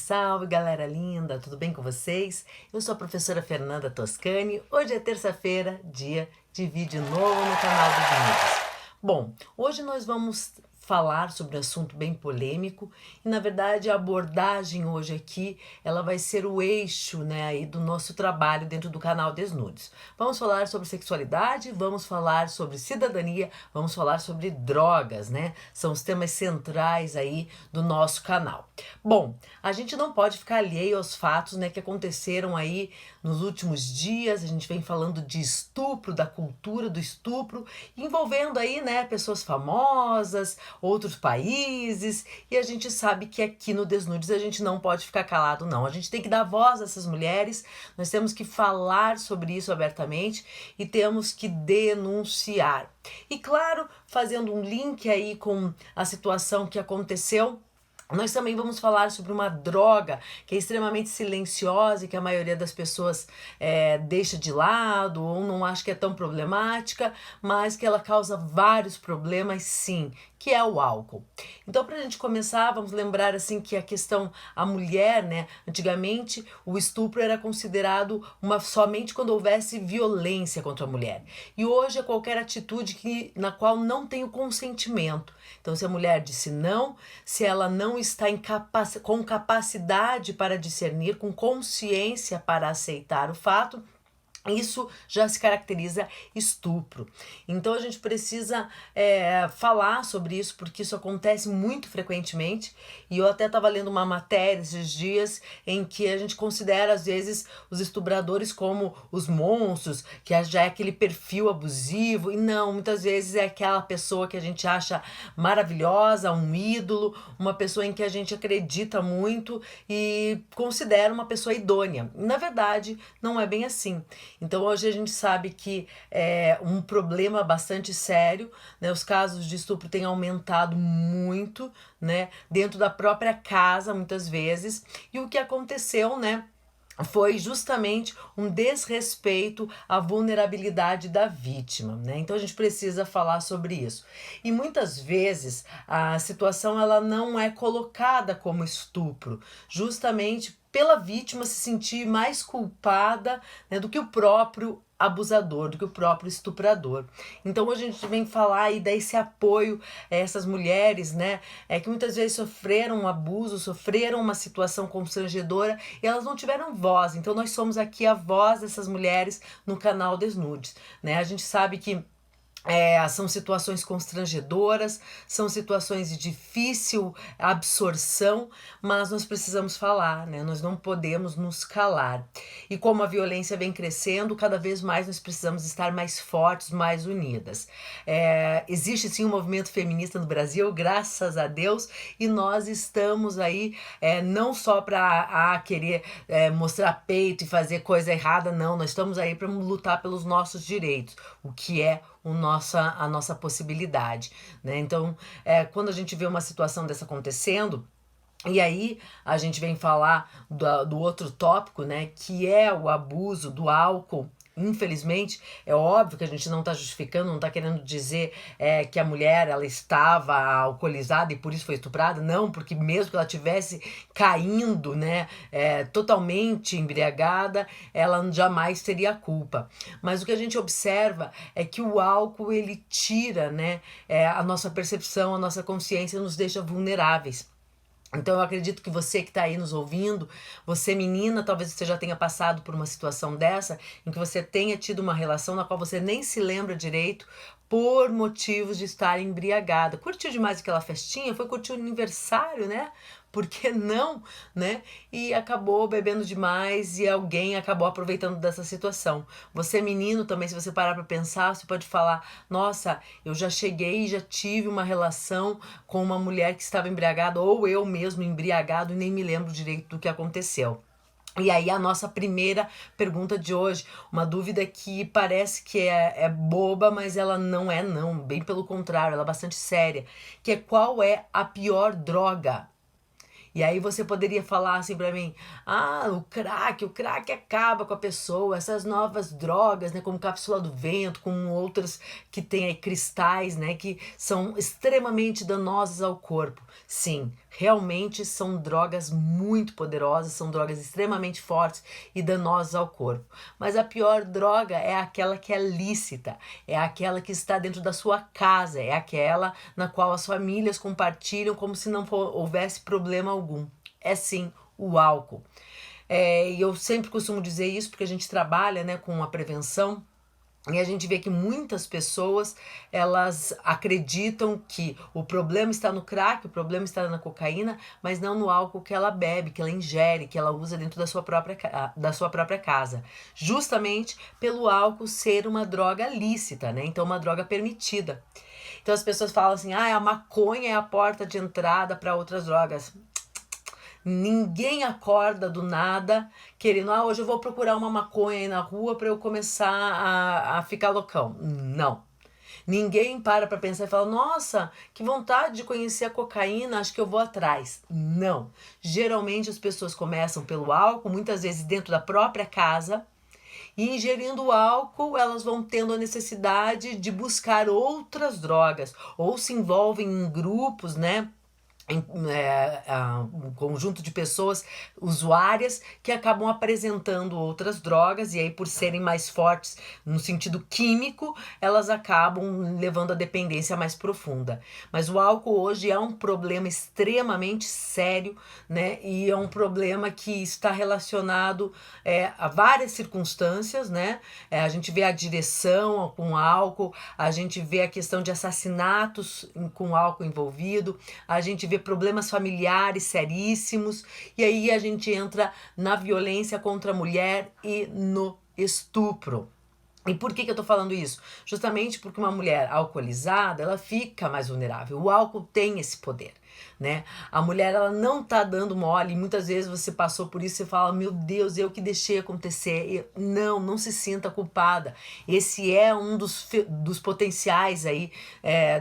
salve, galera linda! Tudo bem com vocês? Eu sou a professora Fernanda Toscani. Hoje é terça-feira, dia de vídeo novo no canal dos Vídeos. Bom, hoje nós vamos falar sobre um assunto bem polêmico e, na verdade, a abordagem hoje aqui, ela vai ser o eixo, né, aí do nosso trabalho dentro do canal Desnudes. Vamos falar sobre sexualidade, vamos falar sobre cidadania, vamos falar sobre drogas, né? São os temas centrais aí do nosso canal. Bom, a gente não pode ficar alheio aos fatos, né, que aconteceram aí nos últimos dias. A gente vem falando de estupro, da cultura do estupro, envolvendo aí, né, pessoas famosas, outros países, e a gente sabe que aqui no Desnudes a gente não pode ficar calado, não. A gente tem que dar voz a essas mulheres, nós temos que falar sobre isso abertamente e temos que denunciar. E claro, fazendo um link aí com a situação que aconteceu, nós também vamos falar sobre uma droga que é extremamente silenciosa e que a maioria das pessoas deixa de lado ou não acha que é tão problemática, mas que ela causa vários problemas, sim, que é o álcool. Então, para a gente começar, vamos lembrar assim que a mulher, né, antigamente o estupro era considerado somente quando houvesse violência contra a mulher. E hoje é qualquer atitude na qual não tem o consentimento. Então, se a mulher disse não, se ela não está com capacidade para discernir, com consciência para aceitar o fato, isso já se caracteriza estupro. Então a gente precisa falar sobre isso, porque isso acontece muito frequentemente. E eu até estava lendo uma matéria esses dias em que a gente considera às vezes os estupradores como os monstros, que já é aquele perfil abusivo. E não, muitas vezes é aquela pessoa que a gente acha maravilhosa, um ídolo, uma pessoa em que a gente acredita muito e considera uma pessoa idônea. Na verdade, não é bem assim. Então hoje a gente sabe que é um problema bastante sério, né? Os casos de estupro têm aumentado muito, né? Dentro da própria casa, muitas vezes. E o que aconteceu, né? Foi justamente um desrespeito à vulnerabilidade da vítima, né? Então a gente precisa falar sobre isso. E muitas vezes a situação ela não é colocada como estupro, justamente pela vítima se sentir mais culpada, né, do que o próprio abusador, do que o próprio estuprador. Então hoje a gente vem falar aí desse apoio a essas mulheres, né, que muitas vezes sofreram um abuso, sofreram uma situação constrangedora e elas não tiveram voz. Então nós somos aqui a voz dessas mulheres no canal Desnudes, né? A gente sabe que são situações constrangedoras, são situações de difícil absorção, mas nós precisamos falar, né? Nós não podemos nos calar. E como a violência vem crescendo, cada vez mais nós precisamos estar mais fortes, mais unidas. Existe sim um movimento feminista no Brasil, graças a Deus, e nós estamos aí não só para querer mostrar peito e fazer coisa errada, não, nós estamos aí para lutar pelos nossos direitos, o que é a nossa possibilidade, né? Então, quando a gente vê uma situação dessa acontecendo, e aí a gente vem falar do outro tópico, né, que é o abuso do álcool. Infelizmente, é óbvio que a gente não está justificando, não está querendo dizer que a mulher ela estava alcoolizada e por isso foi estuprada, não, porque mesmo que ela tivesse caindo, né, totalmente embriagada, ela jamais teria culpa. Mas o que a gente observa é que o álcool ele tira, né, a nossa percepção, a nossa consciência, nos deixa vulneráveis. Então eu acredito que você que está aí nos ouvindo, você menina, talvez você já tenha passado por uma situação dessa, em que você tenha tido uma relação na qual você nem se lembra direito por motivos de estar embriagada. Curtiu demais aquela festinha, foi curtir o aniversário, né? Por que não, né? E acabou bebendo demais e alguém acabou aproveitando dessa situação. Você menino também, se você parar para pensar, você pode falar, nossa, eu já cheguei e já tive uma relação com uma mulher que estava embriagada, ou eu mesmo embriagado e nem me lembro direito do que aconteceu. E aí a nossa primeira pergunta de hoje, uma dúvida que parece que é boba, mas ela não é não, bem pelo contrário, ela é bastante séria, que é qual é a pior droga? E aí você poderia falar assim pra mim, o crack acaba com a pessoa, essas novas drogas, né, como cápsula do vento, com outras que tem aí cristais, né, que são extremamente danosas ao corpo. Sim, realmente são drogas muito poderosas, são drogas extremamente fortes e danosas ao corpo. Mas a pior droga é aquela que é lícita, é aquela que está dentro da sua casa, é aquela na qual as famílias compartilham como se não houvesse problema algum. É sim o álcool. E eu sempre costumo dizer isso porque a gente trabalha, né, com a prevenção. E a gente vê que muitas pessoas, elas acreditam que o problema está no crack, o problema está na cocaína, mas não no álcool que ela bebe, que ela ingere, que ela usa dentro da sua própria casa. Justamente pelo álcool ser uma droga lícita, né? Então uma droga permitida. Então as pessoas falam assim, a maconha é a porta de entrada para outras drogas. Ninguém acorda do nada querendo, hoje eu vou procurar uma maconha aí na rua para eu começar a ficar loucão. Não. Ninguém para pensar e fala, nossa, que vontade de conhecer a cocaína, acho que eu vou atrás. Não. Geralmente as pessoas começam pelo álcool, muitas vezes dentro da própria casa, e ingerindo álcool, elas vão tendo a necessidade de buscar outras drogas, ou se envolvem em grupos, né? Um conjunto de pessoas usuárias que acabam apresentando outras drogas, e aí por serem mais fortes no sentido químico, elas acabam levando a dependência mais profunda. Mas o álcool hoje é um problema extremamente sério, né? E é um problema que está relacionado a várias circunstâncias, né? A gente vê a direção com álcool, a gente vê a questão de assassinatos com álcool envolvido, a gente vê problemas familiares seríssimos, e aí a gente entra na violência contra a mulher e no estupro. E por que eu tô falando isso? Justamente porque uma mulher alcoolizada, ela fica mais vulnerável. O álcool tem esse poder, né? A mulher, ela não tá dando mole, e muitas vezes você passou por isso e fala, meu Deus, eu que deixei acontecer. Não se sinta culpada. Esse é um dos potenciais aí,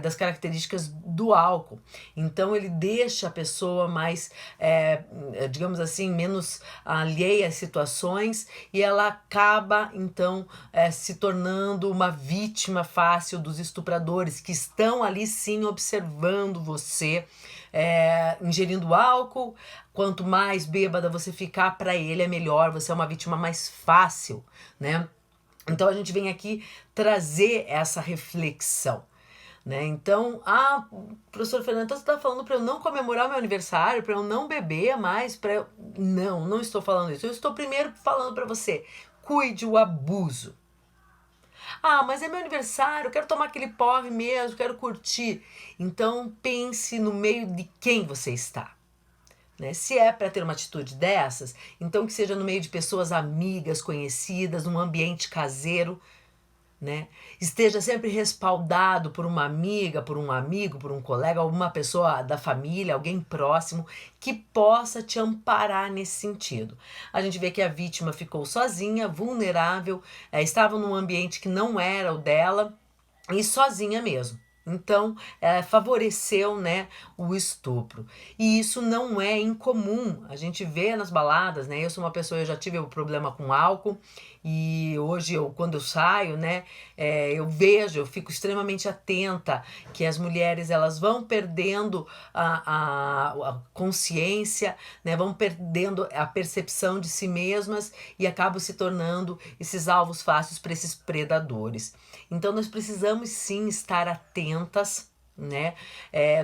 das características do álcool. Então ele deixa a pessoa mais, digamos assim, menos alheia às situações, e ela acaba, então, se tornando uma vítima fácil dos estupradores, que estão ali sim observando você, ingerindo álcool. Quanto mais bêbada você ficar, para ele é melhor, você é uma vítima mais fácil, né? Então a gente vem aqui trazer essa reflexão, né? Então, professor Fernando, então você está falando para eu não comemorar o meu aniversário, para eu não beber mais, para eu... Não estou falando isso. Eu estou primeiro falando para você, cuide o abuso. Mas é meu aniversário, quero tomar aquele porre mesmo, quero curtir. Então pense no meio de quem você está, né? Se é para ter uma atitude dessas, então que seja no meio de pessoas amigas, conhecidas, num ambiente caseiro, né? Esteja sempre respaldado por uma amiga, por um amigo, por um colega, alguma pessoa da família, alguém próximo que possa te amparar nesse sentido. A gente vê que a vítima ficou sozinha, vulnerável, estava num ambiente que não era o dela e sozinha mesmo. Então, favoreceu, né, o estupro. E isso não é incomum. A gente vê nas baladas, né? Eu sou uma pessoa, eu já tive um problema com álcool, e hoje quando eu saio, né, eu vejo, eu fico extremamente atenta que as mulheres, elas vão perdendo a consciência, né, vão perdendo a percepção de si mesmas e acabam se tornando esses alvos fáceis para esses predadores. Então nós precisamos sim estar atentas, né?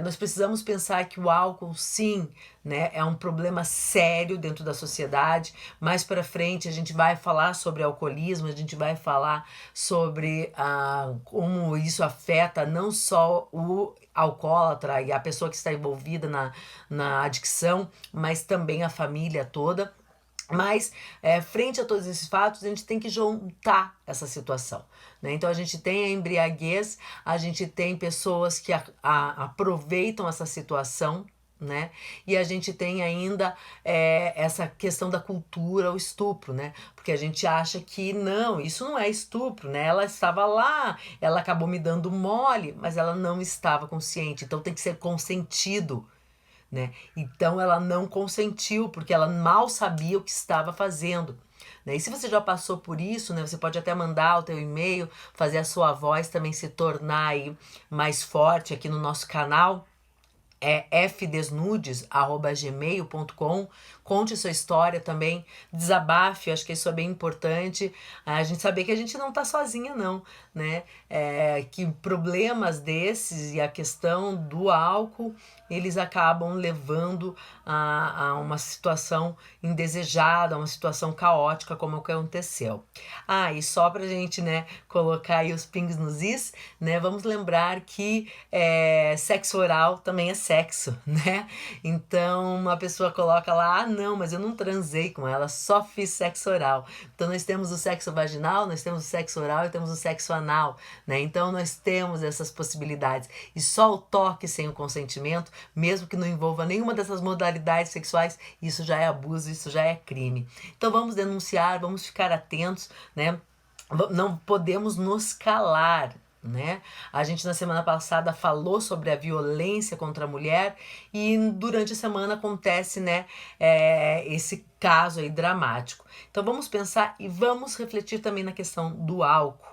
Nós precisamos pensar que o álcool, sim, né, é um problema sério dentro da sociedade. Mais para frente a gente vai falar sobre alcoolismo, a gente vai falar sobre como isso afeta não só o alcoólatra e a pessoa que está envolvida na adicção, mas também a família toda. Mas, frente a todos esses fatos, a gente tem que juntar essa situação, né? Então, a gente tem a embriaguez, a gente tem pessoas que aproveitam essa situação, né? E a gente tem ainda essa questão da cultura, o estupro, né? Porque a gente acha que não, isso não é estupro, né? Ela estava lá, ela acabou me dando mole, mas ela não estava consciente, então tem que ser consentido, né? Então ela não consentiu, porque ela mal sabia o que estava fazendo, né? E se você já passou por isso, né, você pode até mandar o teu e-mail, fazer a sua voz também se tornar aí mais forte aqui no nosso canal, é fdesnudes@gmail.com. Conte sua história também, desabafe, acho que isso é bem importante. A gente saber que a gente não tá sozinha não, né? Que problemas desses e a questão do álcool, eles acabam levando a uma situação indesejada, uma situação caótica como aconteceu. E só pra gente, né, colocar aí os pingos nos is, né, vamos lembrar que sexo oral também é sexo, né? Então, uma pessoa coloca lá, não, mas eu não transei com ela, só fiz sexo oral. Então, nós temos o sexo vaginal, nós temos o sexo oral e temos o sexo anal, né? Então, nós temos essas possibilidades. E só o toque sem o consentimento, mesmo que não envolva nenhuma dessas modalidades sexuais, isso já é abuso, isso já é crime. Então, vamos denunciar, vamos ficar atentos, né? Não podemos nos calar, né? A gente na semana passada falou sobre a violência contra a mulher e durante a semana acontece, né, esse caso aí dramático. Então vamos pensar e vamos refletir também na questão do álcool,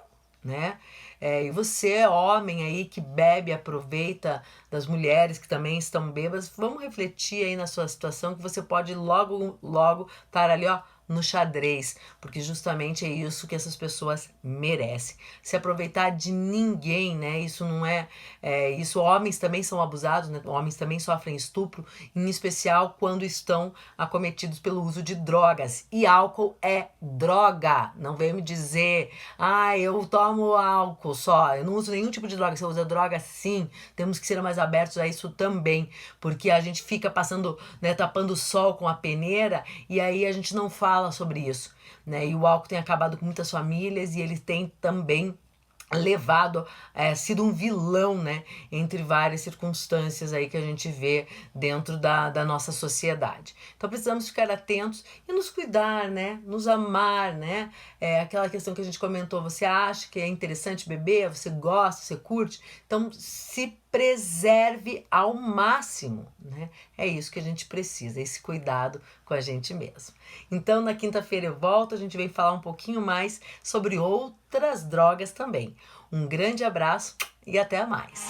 né? E você, homem aí que bebe, aproveita das mulheres que também estão bêbadas, vamos refletir aí na sua situação que você pode logo estar ali, ó, no xadrez, porque justamente é isso que essas pessoas merecem. Se aproveitar de ninguém, né? Isso não isso, homens também são abusados, né? Homens também sofrem estupro, em especial quando estão acometidos pelo uso de drogas. E álcool é droga. Não venha me dizer, eu tomo álcool só, eu não uso nenhum tipo de droga. Você usa droga, sim. Temos que ser mais abertos a isso também, porque a gente fica passando, né, tapando o sol com a peneira e aí a gente não fala sobre isso, né? E o álcool tem acabado com muitas famílias e ele tem também levado, sido um vilão, né, entre várias circunstâncias aí que a gente vê dentro da nossa sociedade. Então precisamos ficar atentos e nos cuidar, né, nos amar, né, aquela questão que a gente comentou, você acha que é interessante beber, você gosta, você curte, então se preserve ao máximo, né, é isso que a gente precisa, esse cuidado com a gente mesmo. Então na quinta-feira eu volto, a gente vem falar um pouquinho mais sobre outras drogas também. Um grande abraço e até mais!